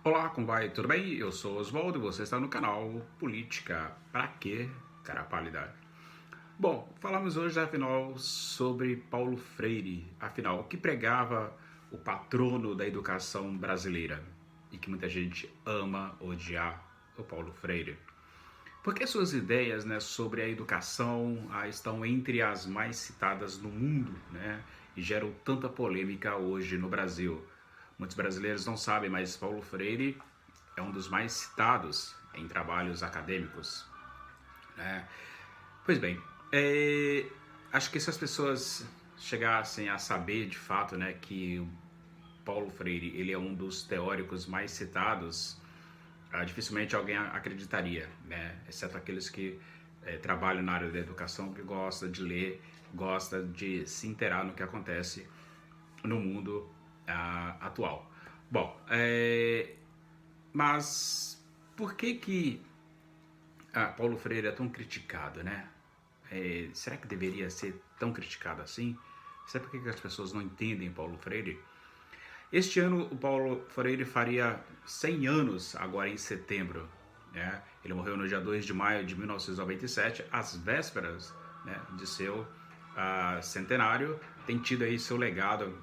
Olá, como vai? Tudo bem? Eu sou Oswaldo e você está no canal Política Pra Quê, Cara Pálida? Bom, falamos hoje, afinal, sobre Paulo Freire, afinal, que pregava o patrono da educação brasileira e que muita gente ama odiar, o Paulo Freire. Porque suas ideias, né, sobre a educação estão entre as mais citadas no mundo, né, e geram tanta polêmica hoje no Brasil. Muitos brasileiros não sabem, mas Paulo Freire é um dos mais citados em trabalhos acadêmicos, né? Pois bem, acho que se as pessoas chegassem a saber de fato, né, que Paulo Freire ele é um dos teóricos mais citados, dificilmente alguém acreditaria, né? Exceto aqueles que trabalham na área da educação, que gosta de ler, gosta de se inteirar no que acontece no mundo atual. Bom, mas por que Paulo Freire é tão criticado, né? Será que deveria ser tão criticado assim? Será por que as pessoas não entendem Paulo Freire? Este ano o Paulo Freire faria 100 anos agora em setembro, né? Ele morreu no dia 2 de maio de 1997, às vésperas, né, de seu centenário. Tem tido aí seu legado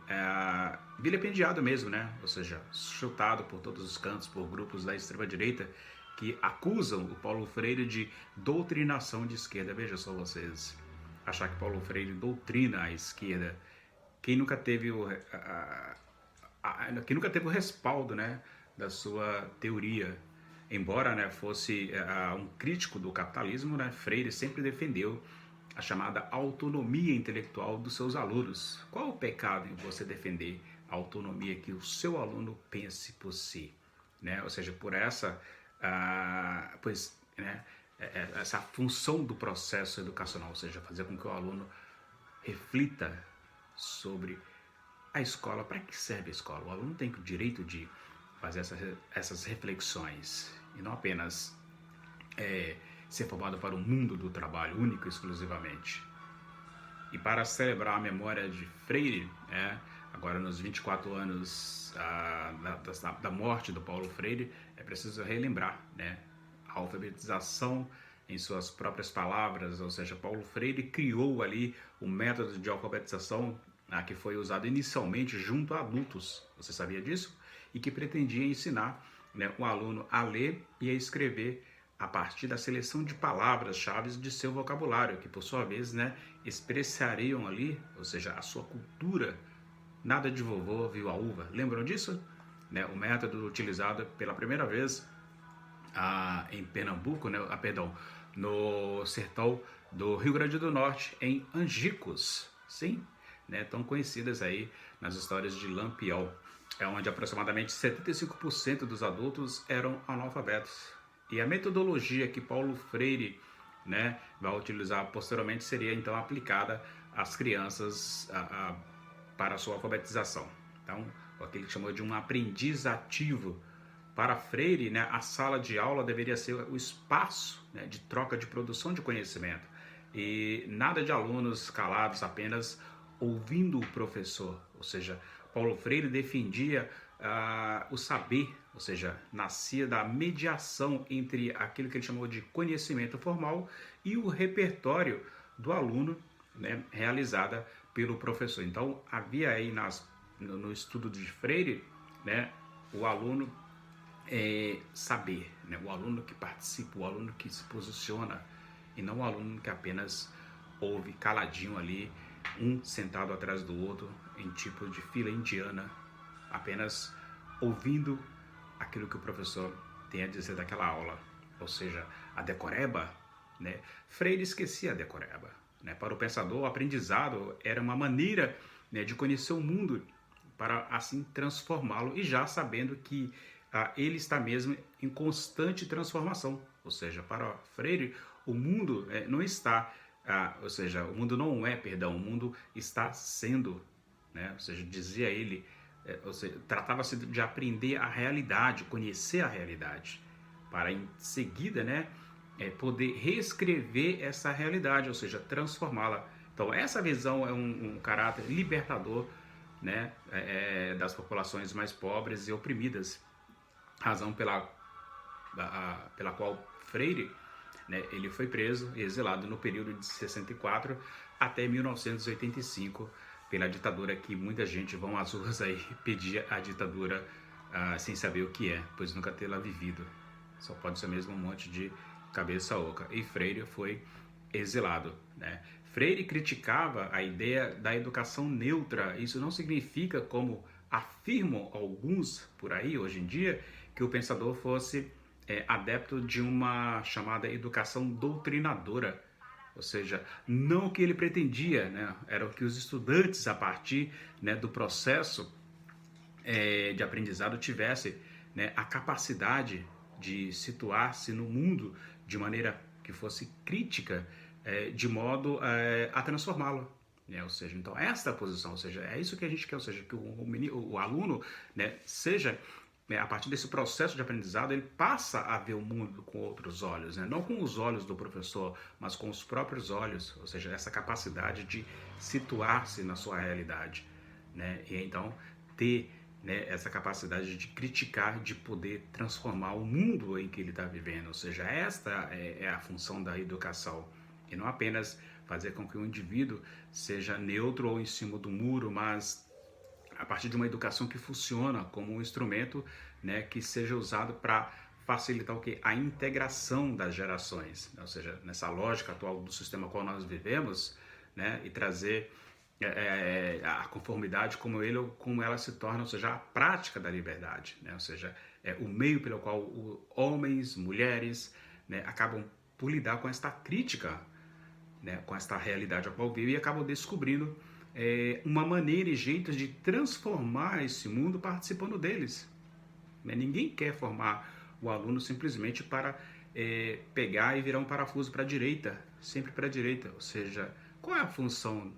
vilipendiado mesmo, né? Ou seja, chutado por todos os cantos por grupos da extrema-direita que acusam o Paulo Freire de doutrinação de esquerda. Veja só vocês, achar que Paulo Freire doutrina a esquerda. Quem nunca teve que nunca teve o respaldo, né, da sua teoria. Embora, né, fosse um crítico do capitalismo, né, Freire sempre defendeu a chamada autonomia intelectual dos seus alunos. Qual o pecado em você defender a autonomia que o seu aluno pense por si? Né? Ou seja, por essa, essa função do processo educacional, ou seja, fazer com que o aluno reflita sobre a escola. Para que serve a escola? O aluno tem o direito de fazer essas reflexões e não apenas ser formado para o mundo do trabalho único e exclusivamente. E para celebrar a memória de Freire, agora nos 24 anos da morte do Paulo Freire, é preciso relembrar, né, a alfabetização em suas próprias palavras, ou seja, Paulo Freire criou ali o método de alfabetização que foi usado inicialmente junto a adultos. Você sabia disso? E que pretendia ensinar, né, o aluno a ler e a escrever a partir da seleção de palavras-chave de seu vocabulário, que por sua vez, né, expressariam ali, ou seja, a sua cultura. Nada de vovô viu a uva. Lembram disso? Né, o método utilizado pela primeira vez em Pernambuco, né, no sertão do Rio Grande do Norte, em Angicos. Sim, né, tão conhecidas aí nas histórias de Lampião, onde aproximadamente 75% dos adultos eram analfabetos. E a metodologia que Paulo Freire, né, vai utilizar posteriormente seria então aplicada às crianças para a sua alfabetização. Então, o que ele chamou de um aprendiz ativo. Para Freire, né, a sala de aula deveria ser o espaço, né, de troca de produção de conhecimento. E nada de alunos calados apenas ouvindo o professor. Ou seja, Paulo Freire defendia o saber, ou seja, nascia da mediação entre aquilo que ele chamou de conhecimento formal e o repertório do aluno, né, realizada pelo professor. Então, havia aí no estudo de Freire, né, o aluno saber, né? O aluno que participa, o aluno que se posiciona, e não o aluno que apenas ouve caladinho ali, um sentado atrás do outro, em tipo de fila indiana, apenas ouvindo aquilo que o professor tem a dizer daquela aula. Ou seja, a decoreba, né? Freire esquecia a decoreba. Né? Para o pensador, o aprendizado era uma maneira, né, de conhecer o mundo, para assim transformá-lo, e já sabendo que ele está mesmo em constante transformação. Ou seja, para Freire, o mundo não está, ou seja, o mundo não é, perdão, o mundo está sendo, né? Ou seja, dizia ele, ou seja, tratava-se de aprender a realidade, conhecer a realidade, para em seguida, né, poder reescrever essa realidade, ou seja, transformá-la. Então, essa visão é um caráter libertador, né, das populações mais pobres e oprimidas. razão pela qual Freire, né, ele foi preso e exilado no período de 64 até 1985 pela ditadura, que muita gente vão às ruas aí pedir a ditadura sem saber o que é, pois nunca tê-la vivido. Só pode ser mesmo um monte de cabeça oca. E Freire foi exilado, né? Freire criticava a ideia da educação neutra. Isso não significa, como afirmam alguns por aí hoje em dia, que o pensador fosse adepto de uma chamada educação doutrinadora. Ou seja, não o que ele pretendia, né? Era o que os estudantes, a partir, né, do processo de aprendizado, tivessem, né, a capacidade de situar-se no mundo de maneira que fosse crítica, de modo a transformá-lo. Né? Ou seja, então esta é a posição, ou seja, é isso que a gente quer, ou seja, que o aluno, né, seja, né, a partir desse processo de aprendizado, ele passa a ver o mundo com outros olhos, né? Não com os olhos do professor, mas com os próprios olhos, ou seja, essa capacidade de situar-se na sua realidade, né? E então ter, né, essa capacidade de criticar, de poder transformar o mundo em que ele está vivendo, ou seja, esta é a função da educação, e não apenas fazer com que o indivíduo seja neutro ou em cima do muro, mas a partir de uma educação que funciona como um instrumento, né, que seja usado para facilitar o que? A integração das gerações, né? Ou seja, nessa lógica atual do sistema qual nós vivemos, né, e trazer a conformidade como ela se torna, ou seja, a prática da liberdade, né? Ou seja, o meio pelo qual homens, mulheres, né, acabam por lidar com esta crítica, né, com esta realidade a qual vive, e acabam descobrindo uma maneira e jeitos de transformar esse mundo participando deles. Né? Ninguém quer formar o aluno simplesmente para pegar e virar um parafuso para a direita, sempre para a direita. Ou seja, qual é a função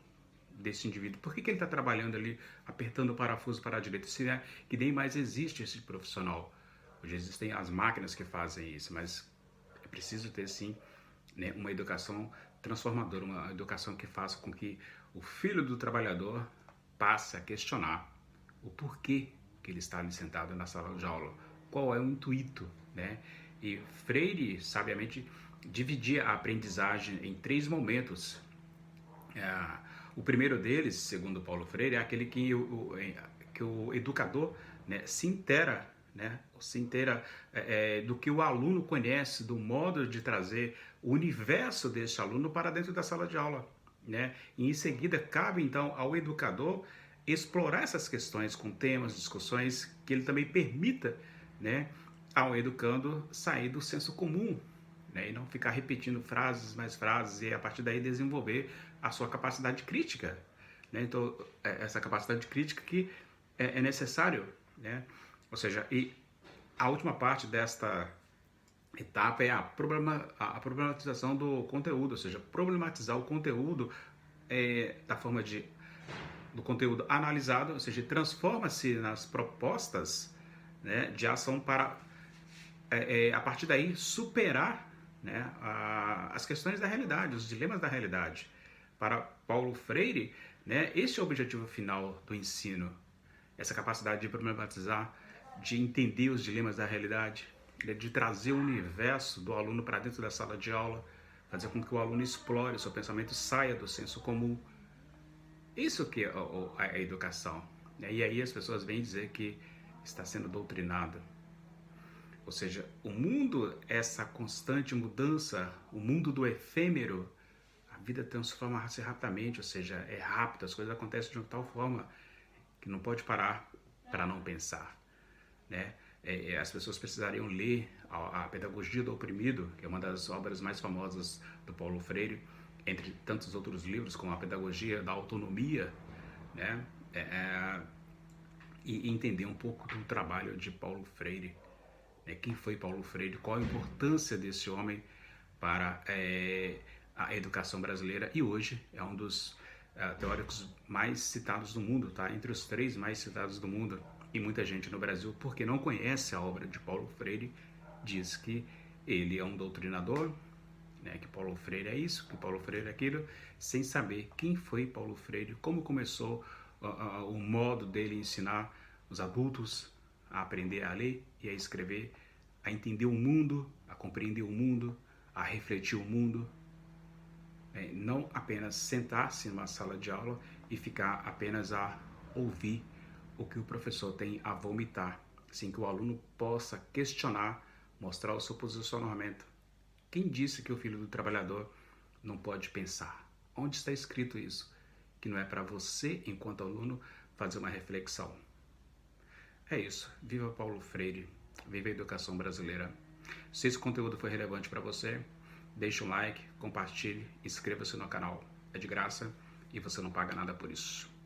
desse indivíduo? Por que ele está trabalhando ali, apertando o parafuso para a direita? Se é que nem mais existe esse profissional. Hoje existem as máquinas que fazem isso, mas é preciso ter sim, né, uma educação transformadora, uma educação que faça com que o filho do trabalhador passe a questionar o porquê que ele está ali sentado na sala de aula, qual é o intuito, né? E Freire, sabiamente, dividia a aprendizagem em 3 momentos. O primeiro deles, segundo Paulo Freire, é aquele que o educador, né, se inteira, né, do que o aluno conhece, do modo de trazer o universo desse aluno para dentro da sala de aula. Né? E em seguida, cabe então ao educador explorar essas questões com temas, discussões, que ele também permita, né, ao educando sair do senso comum, né, e não ficar repetindo frases mais frases, e a partir daí desenvolver a sua capacidade crítica. Né? Então, essa capacidade crítica que é necessário. Né? Ou seja, e a última parte desta etapa é a problematização do conteúdo, ou seja, problematizar o conteúdo da forma do conteúdo analisado, ou seja, transforma-se nas propostas, né, de ação para, a partir daí, superar, né, as questões da realidade, os dilemas da realidade. Para Paulo Freire, né, esse é o objetivo final do ensino, essa capacidade de problematizar, de entender os dilemas da realidade, de trazer o universo do aluno para dentro da sala de aula, fazer com que o aluno explore o seu pensamento, saia do senso comum. Isso que é a educação. E aí as pessoas vêm dizer que está sendo doutrinado. Ou seja, o mundo, essa constante mudança, o mundo do efêmero, a vida transforma-se rapidamente, ou seja, é rápido, as coisas acontecem de uma tal forma que não pode parar para não pensar. Né? As pessoas precisariam ler a Pedagogia do Oprimido, que é uma das obras mais famosas do Paulo Freire, entre tantos outros livros, como a Pedagogia da Autonomia, né? E entender um pouco do trabalho de Paulo Freire. Né? Quem foi Paulo Freire? Qual a importância desse homem para a educação brasileira? E hoje é um dos teóricos mais citados do mundo, tá? Entre os 3 mais citados do mundo. E muita gente no Brasil, porque não conhece a obra de Paulo Freire, diz que ele é um doutrinador, né, que Paulo Freire é isso, que Paulo Freire é aquilo, sem saber quem foi Paulo Freire, como começou o modo dele ensinar os adultos, a aprender a ler e a escrever, a entender o mundo, a compreender o mundo, a refletir o mundo. Não apenas sentar-se numa sala de aula e ficar apenas a ouvir o que o professor tem a vomitar, sem que o aluno possa questionar, mostrar o seu posicionamento. Quem disse que o filho do trabalhador não pode pensar? Onde está escrito isso? Que não é para você, enquanto aluno, fazer uma reflexão. É isso. Viva Paulo Freire. Viva a educação brasileira. Se esse conteúdo foi relevante para você, deixe um like, compartilhe, inscreva-se no canal. É de graça e você não paga nada por isso.